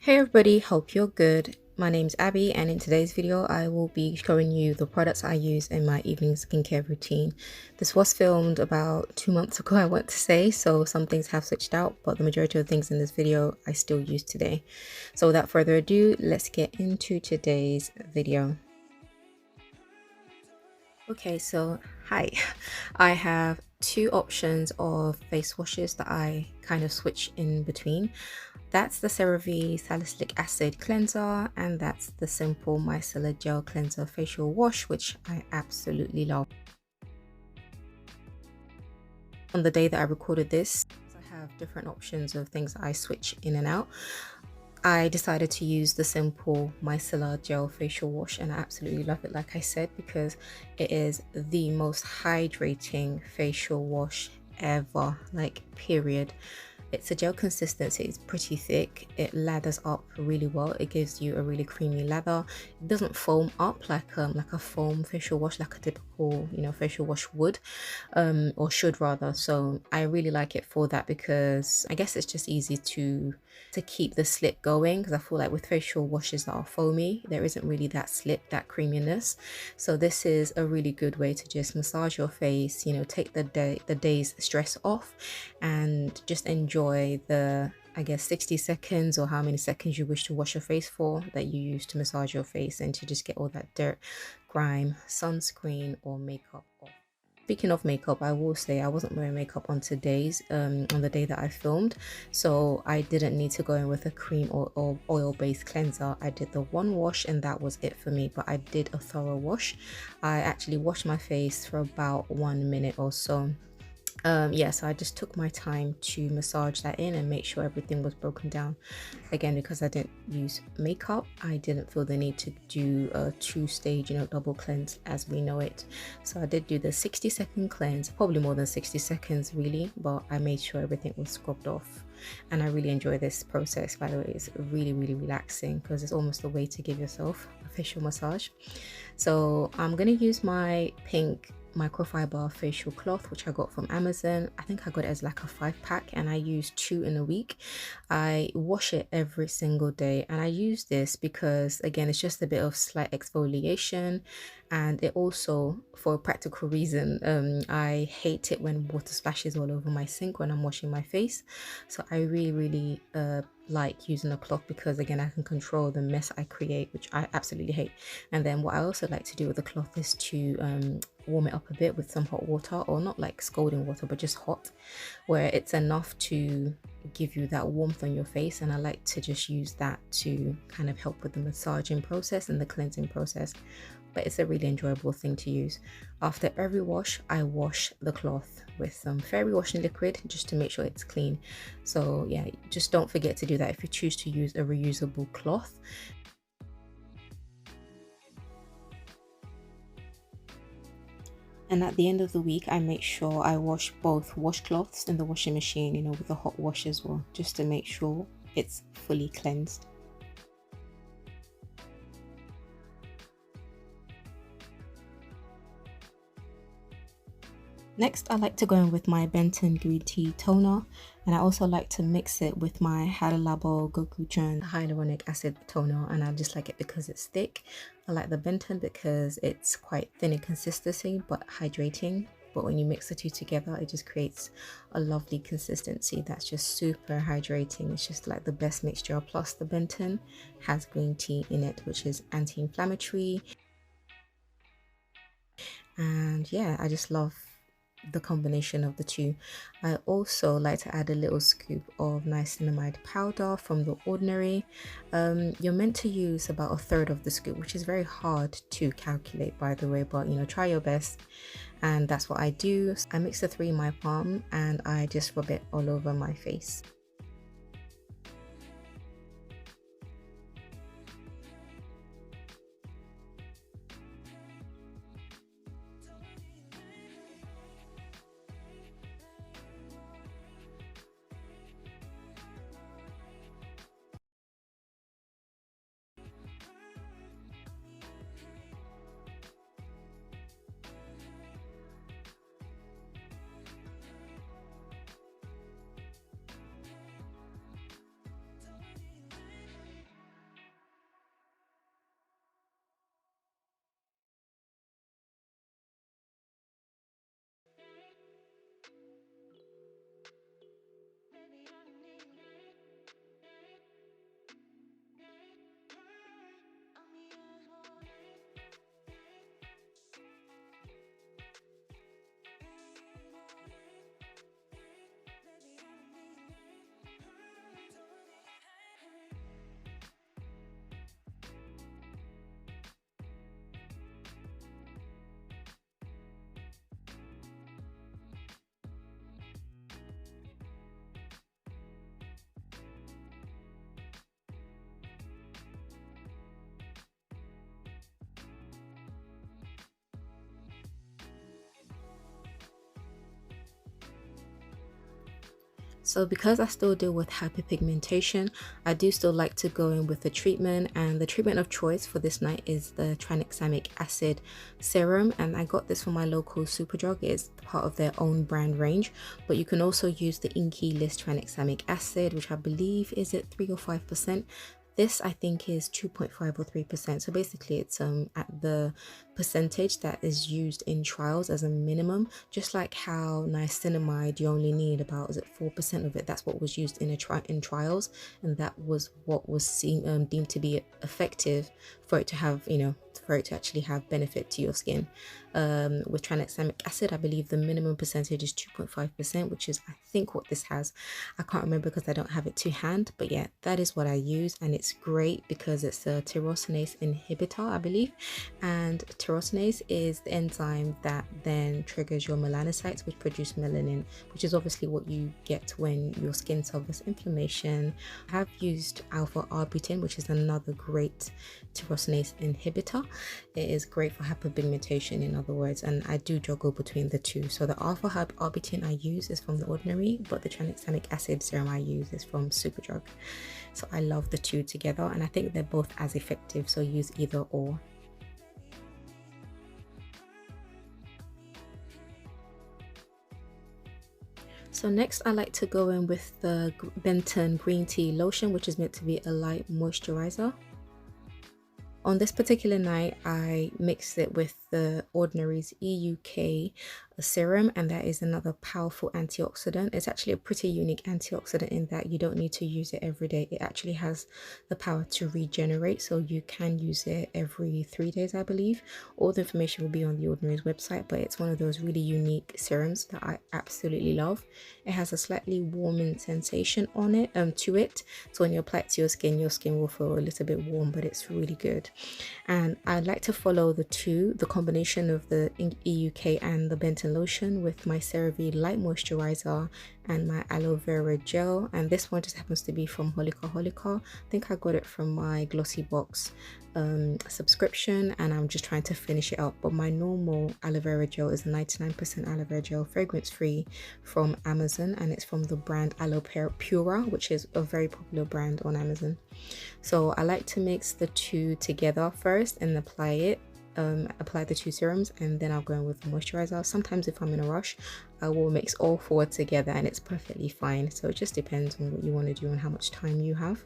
Hey everybody, hope you're good. My name's Abby and in today's video I will be showing you the products I use in my evening skincare routine. This was filmed about 2 months ago, I want to say, so some things have switched out, but the majority of things in this video I still use today. So without further ado, let's get into today's video. Okay, so hi. I have two options of face washes that I kind of switch in between. That's the CeraVe Salicylic Acid Cleanser, and that's the Simple Micellar Gel Cleanser Facial Wash, which I absolutely love. On the day that I recorded this, I have different options of things that I switch in and out. I decided to use the Simple Micellar Gel Facial Wash, and I absolutely love it, like I said, because it is the most hydrating facial wash ever, like period. It's a gel consistency, it's pretty thick, it lathers up really well, it gives you a really creamy lather. It doesn't foam up like a foam facial wash, like a typical, facial wash would, or should rather. So I really like it for that, because I guess it's just easy to keep the slip going, because I feel like with facial washes that are foamy, there isn't really that slip, that creaminess. So this is a really good way to just massage your face, take the day's stress off and just enjoy the, I guess, 60 seconds or how many seconds you wish to wash your face for, that you use to massage your face and to just get all that dirt, grime, sunscreen or makeup off. Speaking of makeup, I will say I wasn't wearing makeup on today's on the day that I filmed, so I didn't need to go in with a cream or oil-based cleanser. I did the one wash and that was it for me, but I did a thorough wash. I actually washed my face for about 1 minute or so. Yeah, so I just took my time to massage that in and make sure everything was broken down. Again, because I didn't use makeup, I didn't feel the need to do a two-stage, double cleanse as we know it. So I did do the 60-second cleanse, probably more than 60 seconds really, but I made sure everything was scrubbed off. And I really enjoy this process, by the way. It's really, really relaxing, because it's almost a way to give yourself a facial massage. So I'm gonna use my pink microfiber facial cloth, which I got from Amazon. I think I got it as like a 5-pack, and I use 2 in a week. I wash it every single day, and I use this because, again, it's just a bit of slight exfoliation, and it also, for a practical reason, I hate it when water splashes all over my sink when I'm washing my face. So I really like using a cloth, because again, I can control the mess I create, which I absolutely hate. And then what I also like to do with the cloth is to warm it up a bit with some hot water, or not like scalding water, but just hot, where it's enough to give you that warmth on your face. And I like to just use that to kind of help with the massaging process and the cleansing process. But it's a really enjoyable thing to use. After every wash, I wash the cloth with some fairy washing liquid just to make sure it's clean. So yeah, just don't forget to do that if you choose to use a reusable cloth. And at the end of the week, I make sure I wash both washcloths in the washing machine, with the hot wash as well, just to make sure it's fully cleansed. Next, I like to go in with my Benton Green Tea Toner, and I also like to mix it with my Hada Labo Gochujang Hyaluronic Acid Toner, and I just like it because it's thick. I like the Benton because it's quite thin in consistency but hydrating. But when you mix the two together, it just creates a lovely consistency that's just super hydrating. It's just like the best mixture. Plus, the Benton has green tea in it, which is anti-inflammatory. And yeah, I just love the combination of the two. I also like to add a little scoop of niacinamide powder from The Ordinary. You're meant to use about 1/3 of the scoop, which is very hard to calculate, by the way, but try your best. And that's what I do. I mix the 3 in my palm and I just rub it all over my face. So because I still deal with hyperpigmentation, I do still like to go in with a treatment, and the treatment of choice for this night is the Tranexamic acid serum, and I got this from my local Superdrug. It's part of their own brand range, but you can also use the Inky List Tranexamic acid, which I believe is at 3 or 5%. This I think is 2.5 or 3%. So basically it's at the percentage that is used in trials as a minimum, just like how niacinamide you only need about, is it 4% of it? That's what was used in in trials, and that was what was seen deemed to be effective for it to have, you know, for it to actually have benefit to your skin. With tranexamic acid, I believe the minimum percentage is 2.5%, which is I think what this has. I can't remember because I don't have it to hand, but yeah, that is what I use, and it's great because it's a tyrosinase inhibitor, I believe, and tyrosinase is the enzyme that then triggers your melanocytes, which produce melanin, which is obviously what you get when your skin suffers inflammation. I have used alpha arbutin, which is another great tyrosinase inhibitor. It is great for hyperpigmentation, in other words, and I do juggle between the two. So the alpha arbutin I use is from The Ordinary, but the tranexamic acid serum I use is from Superdrug. So I love the two together, and I think they're both as effective, so use either or. So next I like to go in with the Benton green tea lotion, which is meant to be a light moisturizer. On this particular night, I mixed it with the Ordinary's EUK serum, and that is another powerful antioxidant. It's actually a pretty unique antioxidant in that you don't need to use it every day. It actually has the power to regenerate, so you can use it every 3 days, I believe. All the information will be on the Ordinary's website, but it's one of those really unique serums that I absolutely love. It has a slightly warming sensation on it, to it, so when you apply it to your skin will feel a little bit warm, but it's really good. And I like to follow the combination of the EUK and the Benton lotion with my CeraVe light moisturizer and my aloe vera gel, and this one just happens to be from Holika. I think I got it from my Glossy Box subscription, and I'm just trying to finish it up. But my normal aloe vera gel is 99% aloe vera gel, fragrance free, from Amazon, and it's from the brand Aloe Pura, which is a very popular brand on Amazon. So I like to mix the two together first and apply the two serums, and then I'll go in with the moisturizer. Sometimes if I'm in a rush, I will mix all four together, and it's perfectly fine. So it just depends on what you want to do and how much time you have.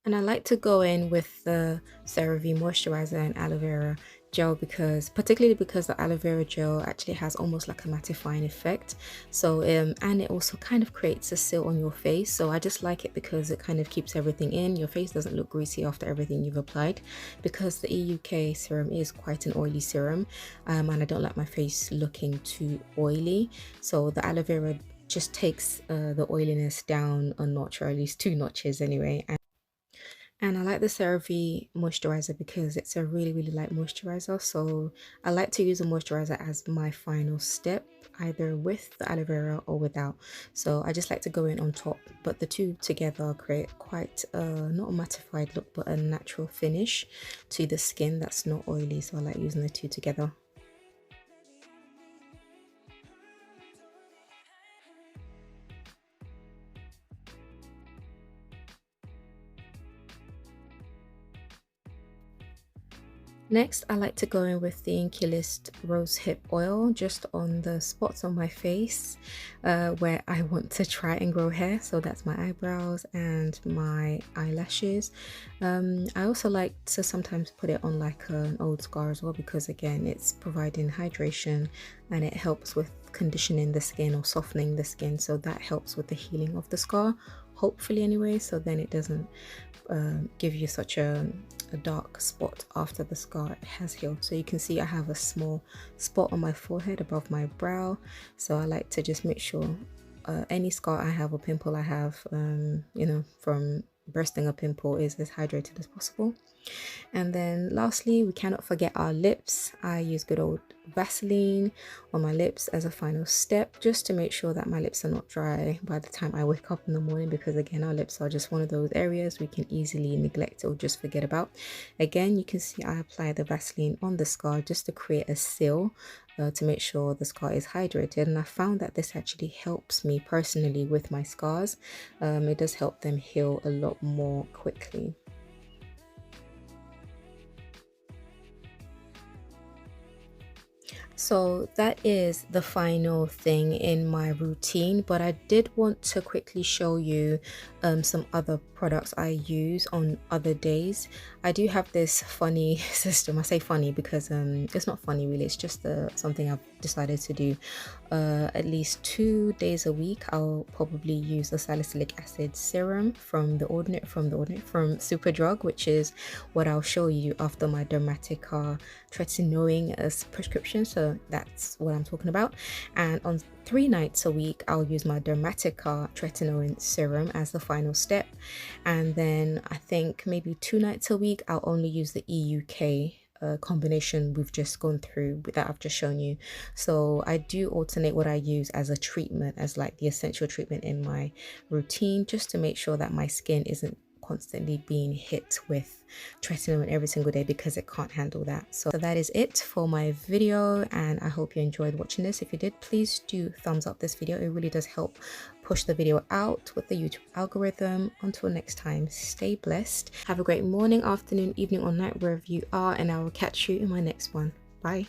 And I like to go in with the CeraVe moisturizer and aloe vera gel, particularly because the aloe vera gel actually has almost like a mattifying effect. So and it also kind of creates a seal on your face. So I just like it because it kind of keeps everything in. Your face doesn't look greasy after everything you've applied, because the EUK serum is quite an oily serum, and I don't like my face looking too oily. So the aloe vera just takes the oiliness down a notch, or at least 2 notches anyway. And I like the CeraVe moisturizer because it's a really light moisturizer. So I like to use a moisturizer as my final step, either with the aloe vera or without. So I just like to go in on top, but the two together create quite not a mattified look, but a natural finish to the skin that's not oily. So I like using the two together. Next, I like to go in with the Inkilist Rose Hip Oil just on the spots on my face where I want to try and grow hair. So that's my eyebrows and my eyelashes. I also like to sometimes put it on like an old scar as well, because again, it's providing hydration and it helps with conditioning the skin or softening the skin. So that helps with the healing of the scar, hopefully anyway, so then it doesn't give you such a dark spot after the scar has healed. So you can see I have a small spot on my forehead above my brow, so I like to just make sure any scar I have or pimple I have, you know, from bursting a pimple, is as hydrated as possible. And then lastly, we cannot forget our lips. I use good old Vaseline on my lips as a final step, just to make sure that my lips are not dry by the time I wake up in the morning, because again, our lips are just one of those areas we can easily neglect or just forget about. Again, you can see I apply the Vaseline on the scar just to create a seal to make sure the scar is hydrated, and I found that this actually helps me personally with my scars. It does help them heal a lot more quickly. So that is the final thing in my routine, but I did want to quickly show you some other products I use on other days. I do have this funny system. I say funny because it's not funny really, it's just something I've decided to do. At least 2 days a week I'll probably use the salicylic acid serum from Superdrug, which is what I'll show you after my Dermatica tretinoin prescription. So that's what I'm talking about. And on 3 nights a week I'll use my Dermatica tretinoin serum as the final step, and then I think maybe 2 nights a week I'll only use the EUK combination we've just gone through that I've just shown you. So I do alternate what I use as a treatment, as like the essential treatment in my routine, just to make sure that my skin isn't constantly being hit with tretinoin every single day, because it can't handle that. So that is it for my video, and I hope you enjoyed watching this. If you did, please do thumbs up this video. It really does help push the video out with the YouTube algorithm. Until next time, stay blessed. Have a great morning, afternoon, evening or night wherever you are, and I will catch you in my next one. Bye.